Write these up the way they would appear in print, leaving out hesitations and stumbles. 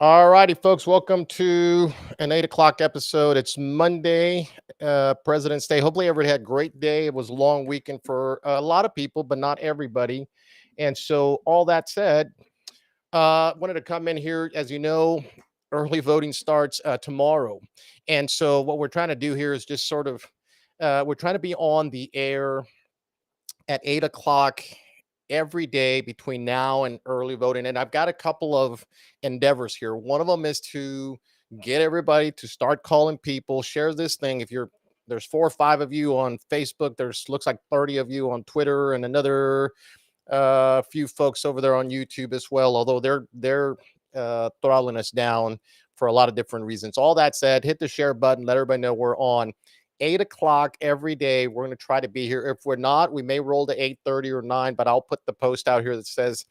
All righty, folks. Welcome to an 8 o'clock episode. It's Monday, President's Day. Hopefully, everybody had a great day. It was a long weekend for a lot of people, but not everybody. And so, all that said, wanted to come in here. As you know, early voting starts tomorrow. And so, what we're trying to do here is just sort of, we're trying to be on the air at 8 o'clock every day between now and early voting. And I've got a couple of endeavors here. One of them is to get everybody to start calling people, share this thing. If you're There's 4 or 5 of you on Facebook. There's looks like 30 of you on Twitter, and another few folks over there on YouTube as well. Although they're throttling us down for a lot of different reasons. All that said, hit the share button. Let everybody know we're on. 8 o'clock every day. We're going to try to be here. If we're not, we may roll to 8:30 or 9, but I'll put the post out here that says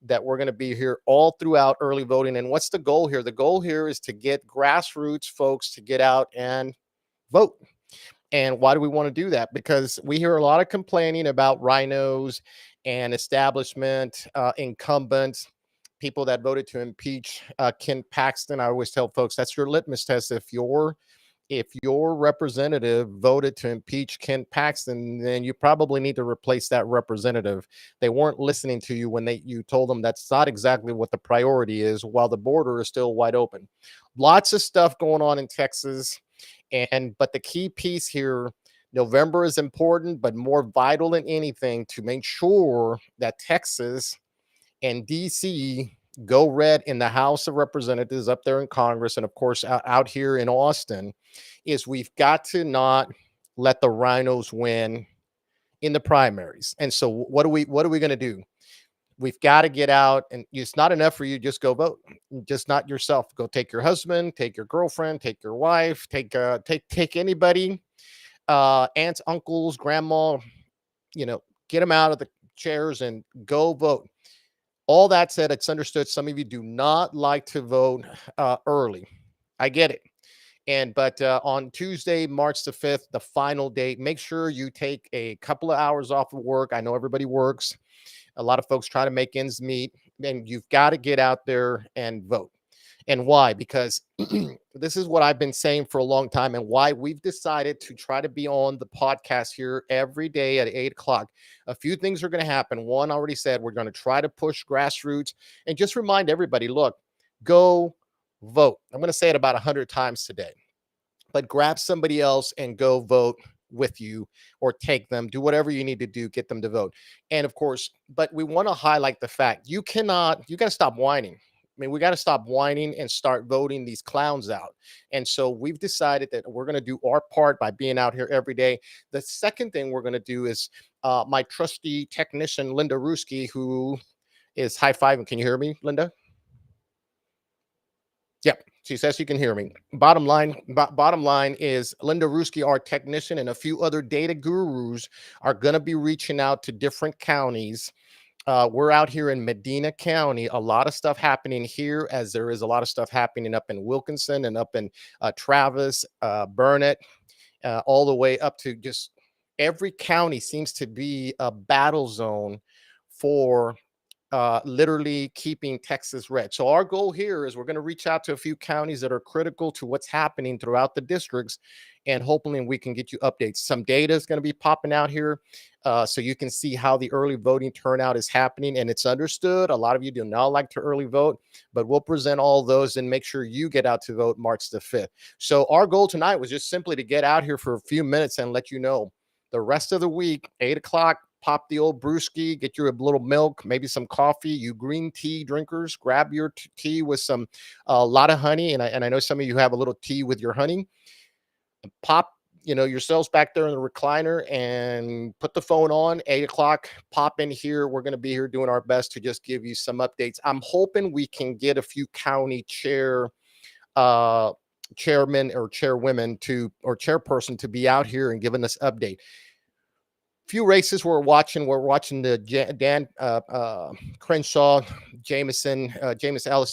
that we're going to be here all throughout early voting. And what's the goal here? The goal here is to get grassroots folks to get out and vote. And why do we want to do that? Because we hear a lot of complaining about rhinos and establishment incumbents, people that voted to impeach Ken Paxton. I always tell folks that's your litmus test. If your representative voted to impeach Ken Paxton, then you probably need to replace that representative. They weren't listening to you when you told them that's not exactly what the priority is, while the border is still wide open. Lots of stuff going on in Texas, but the key piece here, November is important, but more vital than anything to make sure that Texas and DC go red in the House of Representatives up there in Congress, and of course out here in Austin, is we've got to not let the rhinos win in the primaries. And so what are we going to do? We've got to get out, and it's not enough for you just go vote. Just not yourself. Go take your husband, take your girlfriend, take your wife, take anybody, aunts, uncles, grandma, get them out of the chairs and go vote. All that said, it's understood some of you do not like to vote early. I get it. But on Tuesday, March the 5th, the final date, make sure you take a couple of hours off of work. I know everybody works. A lot of folks try to make ends meet, and you've got to get out there and vote. And why? Because this is what I've been saying for a long time, and why we've decided to try to be on the podcast here every day at 8 o'clock. A few things are going to happen. One, I already said, we're going to try to push grassroots and just remind everybody, look, go vote. I'm going to say it about 100 times today, but grab somebody else and go vote with you, or take them, do whatever you need to do, get them to vote. And of course, but we want to highlight the fact you got to stop whining. I mean, we got to stop whining and start voting these clowns out. And so we've decided that we're going to do our part by being out here every day. The second thing we're going to do is my trusty technician, Linda Ruski, who is high fiving. Can you hear me, Linda? Yep. She says she can hear me. Bottom line is Linda Ruski, our technician, and a few other data gurus are going to be reaching out to different counties. We're out here in Medina County. A lot of stuff happening here, as there is a lot of stuff happening up in Wilkinson and up in Travis, Burnett, all the way up to just every county seems to be a battle zone for literally keeping Texas red. So our goal here is we're going to reach out to a few counties that are critical to what's happening throughout the districts, and hopefully we can get you updates. Some data is going to be popping out here, so you can see how the early voting turnout is happening. And it's understood a lot of you do not like to early vote, but we'll present all those and make sure you get out to vote March the 5th. So our goal tonight was just simply to get out here for a few minutes and let you know the rest of the week, 8 o'clock. Pop the old brewski, get your little milk, maybe some coffee. You green tea drinkers, grab your tea with a lot of honey. And I know some of you have a little tea with your honey. And pop, yourselves back there in the recliner and put the phone on. 8 o'clock, pop in here. We're going to be here doing our best to just give you some updates. I'm hoping we can get a few county chairmen or chairwomen or chairperson to be out here and giving us update. Few races we're watching. We're watching the Dan Crenshaw, Jameson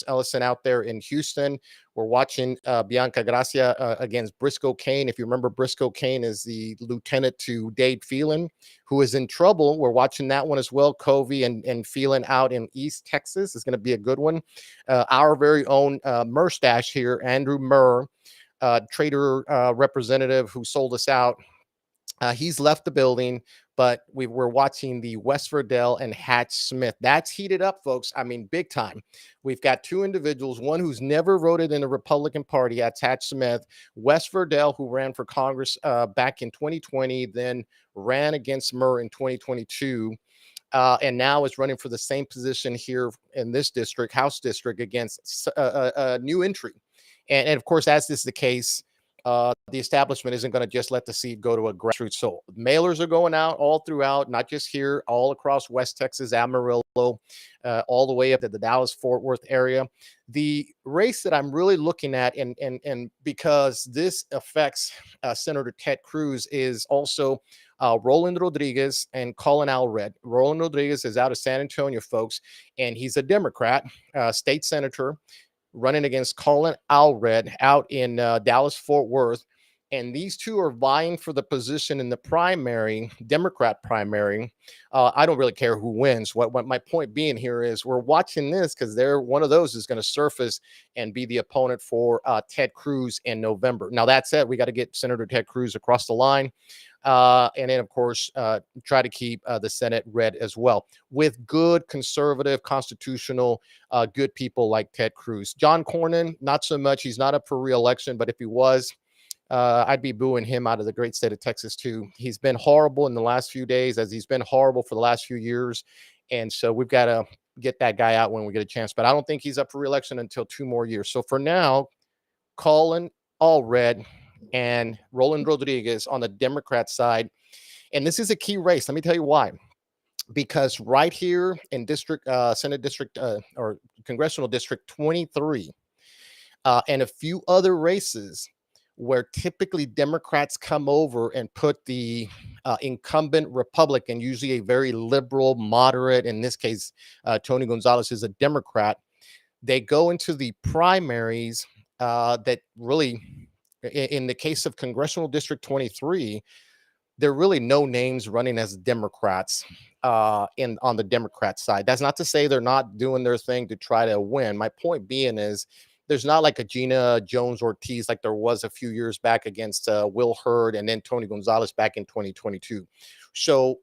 Ellison out there in Houston. We're watching Bianca Gracia against Briscoe Kane. If you remember, Briscoe Kane is the lieutenant to Dade Phelan, who is in trouble. We're watching that one as well. Covey and Phelan out in East Texas is going to be a good one. Our very own Murstache here, Andrew Murr, trader representative who sold us out. He's left the building, but we're watching the West Verdell and Hatch Smith. That's heated up, folks. I mean, big time. We've got two individuals, one who's never voted in the Republican Party, that's Hatch Smith, West Verdell, who ran for Congress back in 2020, then ran against Murr in 2022. And now is running for the same position here in this district, House district, against a new entry. And of course, as is the case, the establishment isn't going to just let the seat go to a grassroots. So mailers are going out all throughout, not just here, all across West Texas, Amarillo, all the way up to the Dallas-Fort Worth area. The race that I'm really looking at, and because this affects Senator Ted Cruz, is also Roland Rodriguez and Colin Allred. Roland Rodriguez is out of San Antonio, folks, and he's a Democrat, state senator, running against Colin Allred out in Dallas-Fort Worth. And these two are vying for the position in the primary, Democrat primary. I don't really care who wins. What my point being here is we're watching this because they're one of those is going to surface and be the opponent for Ted Cruz in November. Now, that said, we got to get Senator Ted Cruz across the line. And then, of course, try to keep the Senate red as well with good, conservative, constitutional, good people like Ted Cruz. John Cornyn, not so much. He's not up for re-election, but if he was, I'd be booing him out of the great state of Texas, too. He's been horrible in the last few days, as he's been horrible for the last few years. And so we've got to get that guy out when we get a chance. But I don't think he's up for re-election until 2 more years. So for now, Colin Allred and Roland Rodriguez on the Democrat side. And this is a key race. Let me tell you why. Because right here in Senate District or Congressional District 23 and a few other races where typically Democrats come over and put the incumbent Republican, usually a very liberal, moderate, in this case, Tony Gonzalez is a Democrat. They go into the primaries that really, in the case of Congressional District 23, there are really no names running as Democrats on the Democrat side. That's not to say they're not doing their thing to try to win. My point being is there's not like a Gina Jones Ortiz like there was a few years back against Will Hurd and then Tony Gonzalez back in 2022. So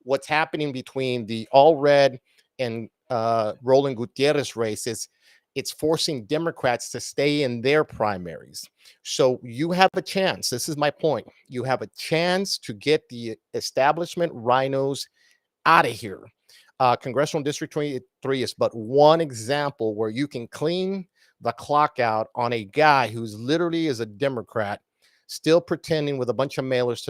what's happening between the Allred and Roland Gutierrez race is it's forcing Democrats to stay in their primaries. So you have a chance. This is my point. You have a chance to get the establishment rhinos out of here. Congressional District 23 is but one example where you can clean the clock out on a guy who's literally is a Democrat, still pretending with a bunch of mailers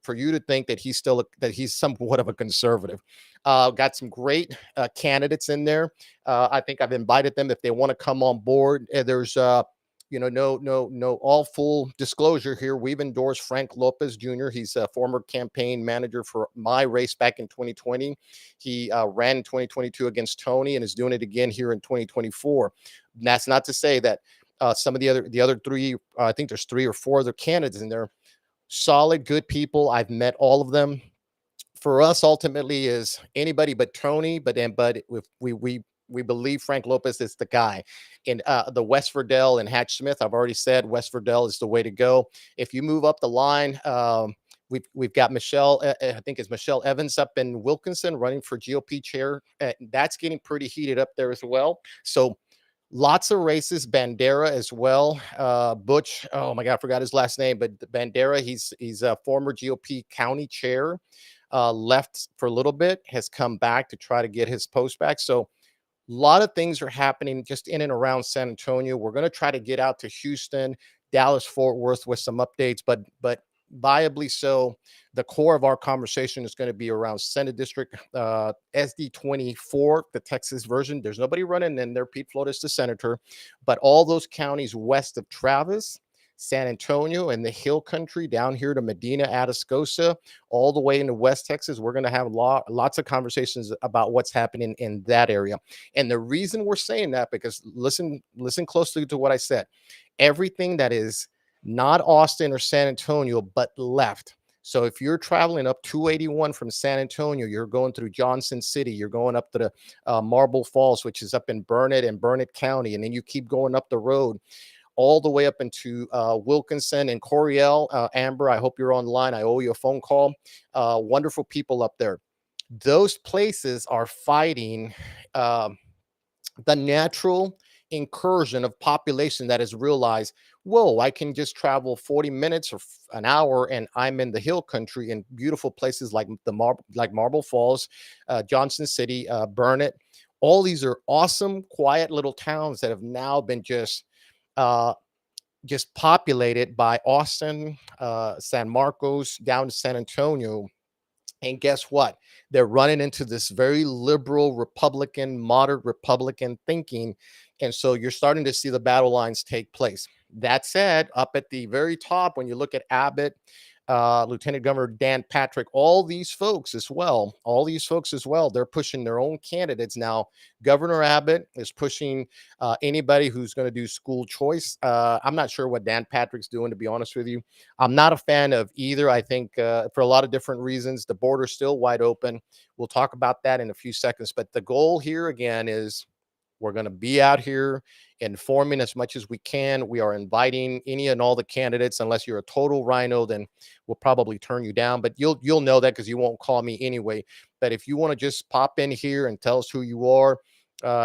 for you to think that he's somewhat of a conservative. Got some great candidates in there. I think I've invited them if they want to come on board. There's no all full disclosure here. We've endorsed Frank Lopez Jr. He's a former campaign manager for my race back in 2020. He ran in 2022 against Tony and is doing it again here in 2024. And that's not to say that some of the other three, I think there's 3 or 4 other candidates in there. Solid, good people. I've met all of them. For us, ultimately, is anybody but Tony. But if we believe Frank Lopez is the guy. In the West Verdell and Hatch Smith, I've already said West Verdell is the way to go. If you move up the line, we've got Michelle. I think it's Michelle Evans up in Wilkinson running for GOP chair. That's getting pretty heated up there as well. So lots of races. Bandera as well. Butch. Oh my God, I forgot his last name. But Bandera, he's a former GOP county chair. Left for a little bit, has come back to try to get his post back. So a lot of things are happening just in and around San Antonio. We're going to try to get out to Houston, Dallas, Fort Worth with some updates, but viably so. The core of our conversation is going to be around Senate District SD24, the Texas version. There's nobody running in there. Pete Flores, the senator, but all those counties west of Travis, San Antonio and the hill country down here to Medina, Atascosa, all the way into West Texas. We're going to have lots of conversations about what's happening in that area. And the reason we're saying that, because listen closely to what I said. Everything that is not Austin or San Antonio, but left. So if you're traveling up 281 from San Antonio, you're going through Johnson City, you're going up to the Marble Falls, which is up in Burnett and Burnett County, and then you keep going up the road all the way up into Wilkinson and Coriel. Amber, I hope you're online. I owe you a phone call. Wonderful people up there. Those places are fighting the natural incursion of population that has realized, whoa, I can just travel 40 minutes or an hour and I'm in the hill country in beautiful places like Marble Falls, Johnson City, Burnett. All these are awesome, quiet little towns that have now been uh, just populated by Austin, San Marcos, down to San Antonio. And guess what? They're running into this very liberal Republican, moderate Republican thinking. And so you're starting to see the battle lines take place. That said, up at the very top, when you look at Abbott, Lieutenant Governor Dan Patrick, all these folks as well, they're pushing their own candidates now. Governor Abbott is pushing anybody who's going to do school choice. I'm not sure what Dan Patrick's doing, to be honest with you. I'm not a fan of either. I think for a lot of different reasons, the border's still wide open. We'll talk about that in a few seconds. But the goal here again is we're going to be out here informing as much as we can. We are inviting any and all the candidates. Unless you're a total rhino, then we'll probably turn you down. But you'll know that because you won't call me anyway. But if you want to just pop in here and tell us who you are,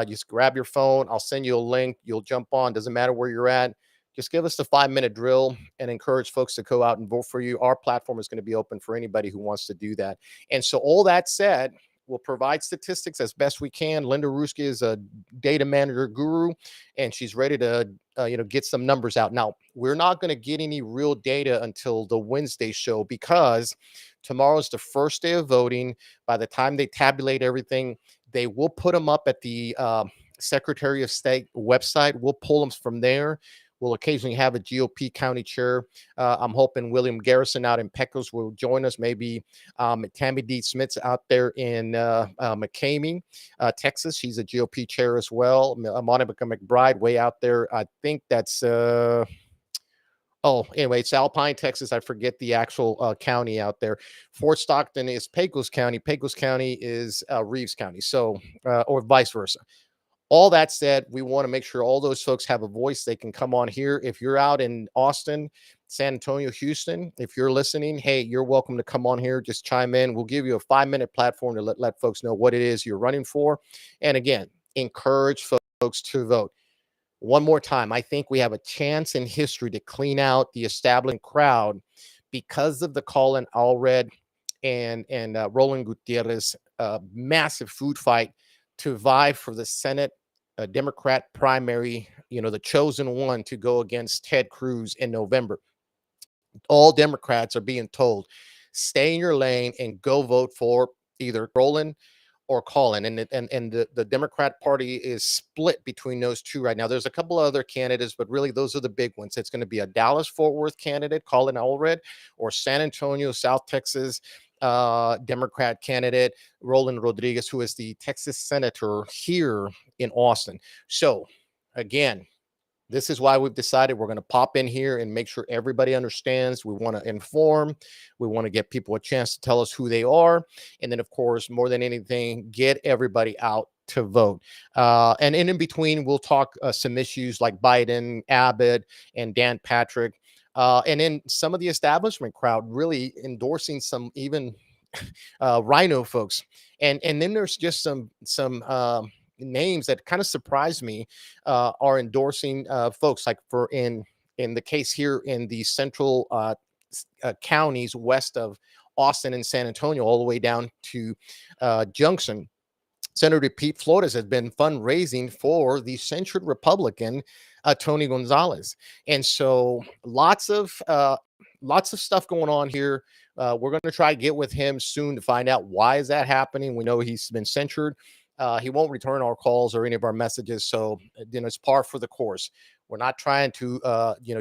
just grab your phone. I'll send you a link. You'll jump on. Doesn't matter where you're at. Just give us the 5-minute drill and encourage folks to go out and vote for you. Our platform is going to be open for anybody who wants to do that. And so all that said, we'll provide statistics as best we can. Linda Ruski is a data manager guru, and she's ready to get some numbers out. Now, we're not going to get any real data until the Wednesday show because tomorrow's the first day of voting. By the time they tabulate everything, they will put them up at the Secretary of State website. We'll pull them from there. We'll occasionally have a GOP county chair. I'm hoping William Garrison out in Pecos will join us. Maybe Tammy D. Smith's out there in McCamey, Texas. She's a GOP chair as well. Monica McBride way out there. I think that's anyway, it's Alpine, Texas. I forget the actual county out there. Fort Stockton is Pecos County. Pecos County is Reeves County. So, or vice versa. All that said, we want to make sure all those folks have a voice. They can come on here. If you're out in Austin, San Antonio, Houston, if you're listening, hey, you're welcome to come on here. Just chime in. We'll give you a 5-minute platform to let folks know what it is you're running for. And again, encourage folks to vote. One more time, I think we have a chance in history to clean out the establishment crowd because of the Colin Allred and Roland Gutierrez massive food fight to vie for the Senate Democrat primary, the chosen one to go against Ted Cruz in November. All Democrats are being told, stay in your lane and go vote for either Roland or Colin. And the Democrat Party is split between those two right now. There's a couple of other candidates, but really those are the big ones. It's going to be a Dallas-Fort Worth candidate, Colin Allred, or San Antonio, South Texas Democrat candidate, Roland Rodriguez, who is the Texas senator here in Austin. So again, this is why we've decided we're going to pop in here and make sure everybody understands. We want to inform. We want to get people a chance to tell us who they are. And then, of course, more than anything, get everybody out to vote. And in between, we'll talk some issues like Biden, Abbott, and Dan Patrick. And then some of the establishment crowd really endorsing some even rhino folks. And then there's just some names that kind of surprised me are endorsing folks like in the case here in the central counties west of Austin and San Antonio, all the way down to Junction. Senator Pete Flores has been fundraising for the censured Republican Tony Gonzalez, and so lots of stuff going on here. We're going to try to get with him soon to find out why is that happening. We know he's been censured. He won't return our calls or any of our messages. So, it's par for the course. We're not trying to,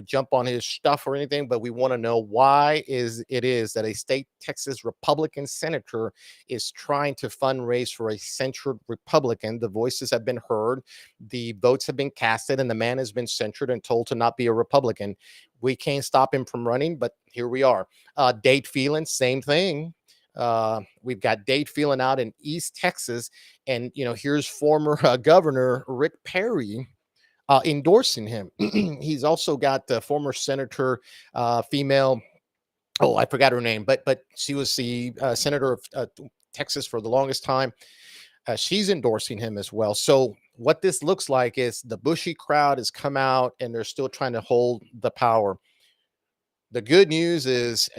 jump on his stuff or anything, but we want to know why is that a state Texas Republican senator is trying to fundraise for a centered Republican. The voices have been heard, the votes have been casted, and the man has been censured and told to not be a Republican. We can't stop him from running, but here we are. Dade Phelan, same thing. We've got Dade Phelan out in East Texas, and here's former Governor Rick Perry endorsing him. He's also got the former senator, female. Oh, I forgot her name, but she was the senator of Texas for the longest time. She's endorsing him as well. So what this looks like is the Bushy crowd has come out and they're still trying to hold the power. The good news is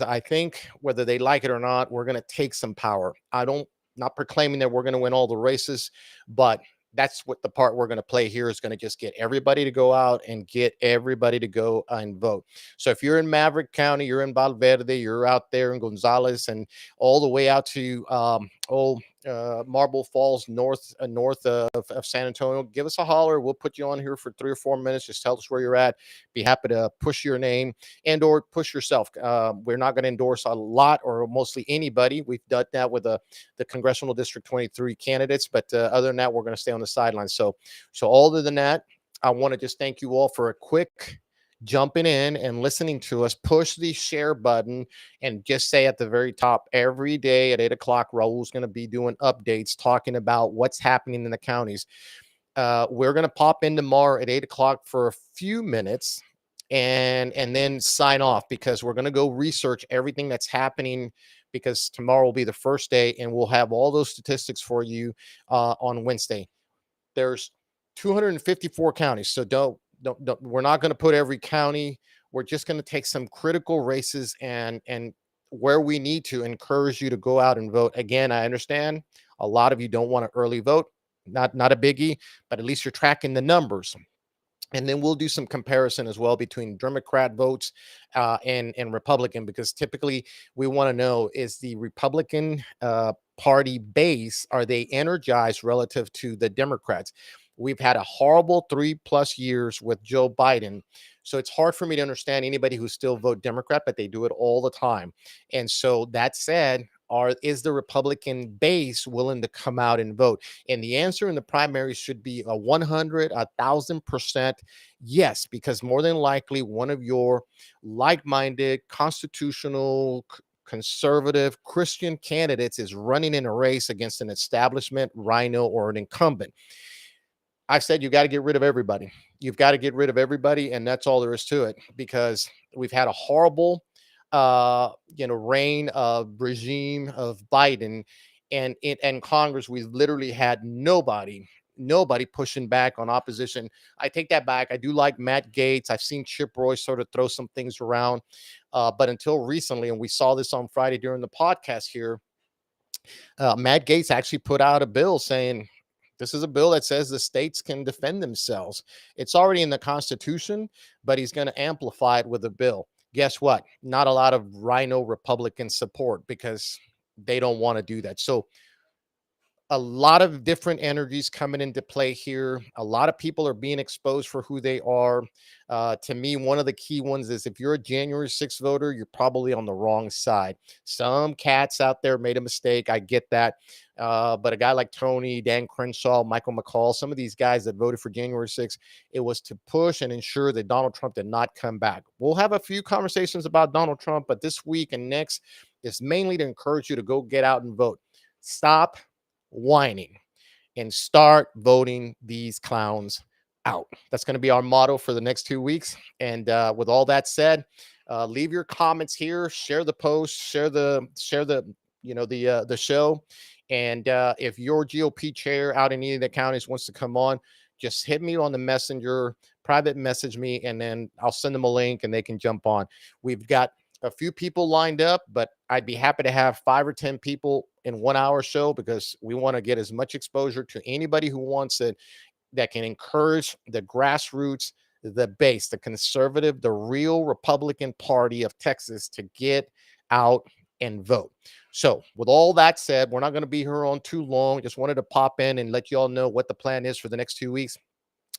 I think whether they like it or not, we're going to take some power. I don't not proclaiming that we're going to win all the races, but that's what the part we're going to play here is going to just get everybody to go out and get everybody to go and vote. So if you're in Maverick County, you're in Valverde, you're out there in Gonzales, and all the way out to Marble Falls, north of San Antonio, give us a holler. We'll put you on here for 3 or 4 minutes. Just tell us where you're at. Be happy to push your name and or push yourself. We're not going to endorse a lot or mostly anybody. We've done that with the Congressional District 23 candidates, but other than that, we're going to stay on the sidelines. So other than that, I want to just thank you all for a quick jumping in and listening to us. Push the share button and just say at the very top, every day at 8 o'clock, Raul's going to be doing updates talking about what's happening in the counties. We're going to pop in tomorrow at 8 o'clock for a few minutes and then sign off, because we're going to go research everything that's happening, because tomorrow will be the first day and we'll have all those statistics for you on Wednesday. There's 254 counties, so don't we're not going to put every county. We're just going to take some critical races and where we need to encourage you to go out and vote. Again, I understand a lot of you don't want to early vote. Not a biggie, but at least you're tracking the numbers. And then we'll do some comparison as well between Democrat votes and Republican, because typically we want to know, is the Republican Party base, are they energized relative to the Democrats? We've had a horrible 3+ years with Joe Biden. So it's hard for me to understand anybody who still vote Democrat, but they do it all the time. And so that said, is the Republican base willing to come out and vote? And the answer in the primary should be a 1,000% yes, because more than likely one of your like-minded, constitutional, conservative Christian candidates is running in a race against an establishment rhino or an incumbent. I said you got to get rid of everybody. You've got to get rid of everybody, and that's all there is to it, because we've had a horrible reign of regime of Biden, and Congress, we've literally had nobody pushing back on opposition. I take that back. I do like Matt Gaetz. I've seen Chip Roy sort of throw some things around, but until recently, and we saw this on Friday during the podcast here, Matt Gaetz actually put out a bill saying this is a bill that says the states can defend themselves. It's already in the Constitution, but he's going to amplify it with a bill. Guess what? Not a lot of rhino Republican support, because they don't want to do that. So a lot of different energies coming into play here. A lot of people are being exposed for who they are. To me, one of the key ones is, if you're a January 6th voter, you're probably on the wrong side. Some cats out there made a mistake. I get that. But a guy like Tony, Dan Crenshaw, Michael McCall, some of these guys that voted for January 6th, it was to push and ensure that Donald Trump did not come back. We'll have a few conversations about Donald Trump, but this week and next is mainly to encourage you to go get out and vote. Stop whining and start voting these clowns out. That's going to be our motto for the next 2 weeks. And with all that said, leave your comments here, share the post, share the the show. And if your GOP chair out in any of the counties wants to come on, just hit me on the messenger, private message me, and then I'll send them a link and they can jump on. We've got a few people lined up, but I'd be happy to have 5 or 10 people in 1 hour show, because we want to get as much exposure to anybody who wants it, that can encourage the grassroots, the base, the conservative, the real Republican Party of Texas to get out and vote. So, with all that said, we're not going to be here on too long. Just wanted to pop in and let you all know what the plan is for the next 2 weeks.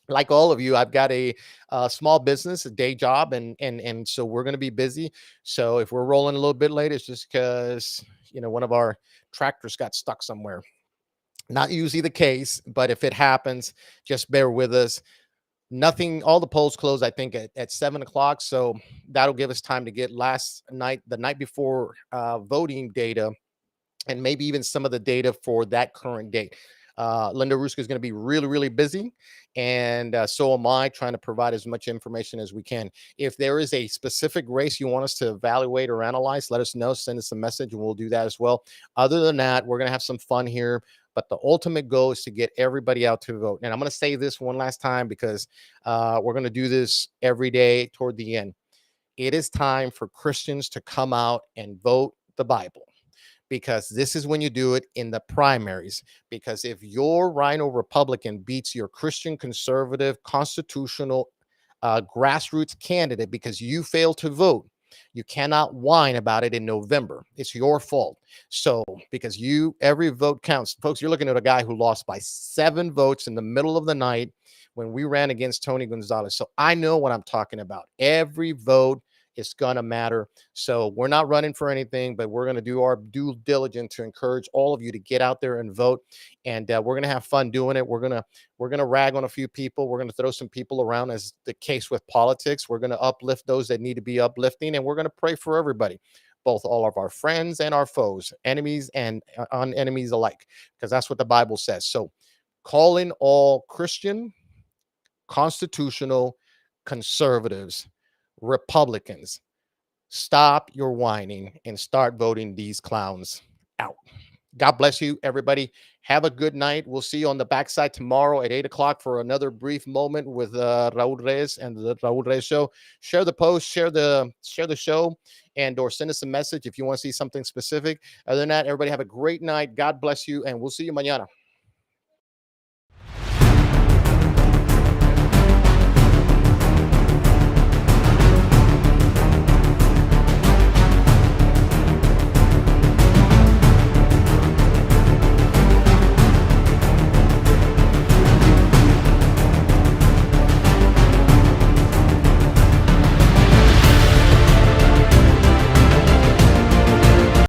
Like all of you, I've got a small business, a day job, and so we're going to be busy. So if we're rolling a little bit late, it's just because one of our tractors got stuck somewhere. Not usually the case, but if it happens, just bear with us. Nothing, all the polls close, I think, at 7 o'clock. So that'll give us time to get the night before voting data, and maybe even some of the data for that current date. Linda Ruska is going to be really, really busy, and so am I, trying to provide as much information as we can. If there is a specific race you want us to evaluate or analyze, let us know. Send us a message, and we'll do that as well. Other than that, we're going to have some fun here, but the ultimate goal is to get everybody out to vote. And I'm going to say this one last time because we're going to do this every day toward the end. It is time for Christians to come out and vote the Bible, because this is when you do it in the primaries. Because if your Rhino Republican beats your Christian conservative constitutional grassroots candidate because you failed to vote, you cannot whine about it in November. It's your fault. So, because every vote counts, folks, you're looking at a guy who lost by 7 votes in the middle of the night when we ran against Tony Gonzalez. So I know what I'm talking about. Every vote is going to matter. So we're not running for anything, but we're going to do our due diligence to encourage all of you to get out there and vote. And we're going to have fun doing it. We're going to rag on a few people. We're going to throw some people around, as the case with politics. We're going to uplift those that need to be uplifting, and we're going to pray for everybody, both all of our friends and our foes, enemies and enemies alike, because that's what the Bible says. So calling all Christian, constitutional, conservatives, Republicans, stop your whining and start voting these clowns out. God bless you, everybody. Have a good night. We'll see you on the backside tomorrow at 8 o'clock for another brief moment with Raul Reyes and the Raul Reyes Show. Share the post, share the show, and or send us a message if you want to see something specific. Other than that, everybody have a great night. God bless you, and we'll see you mañana.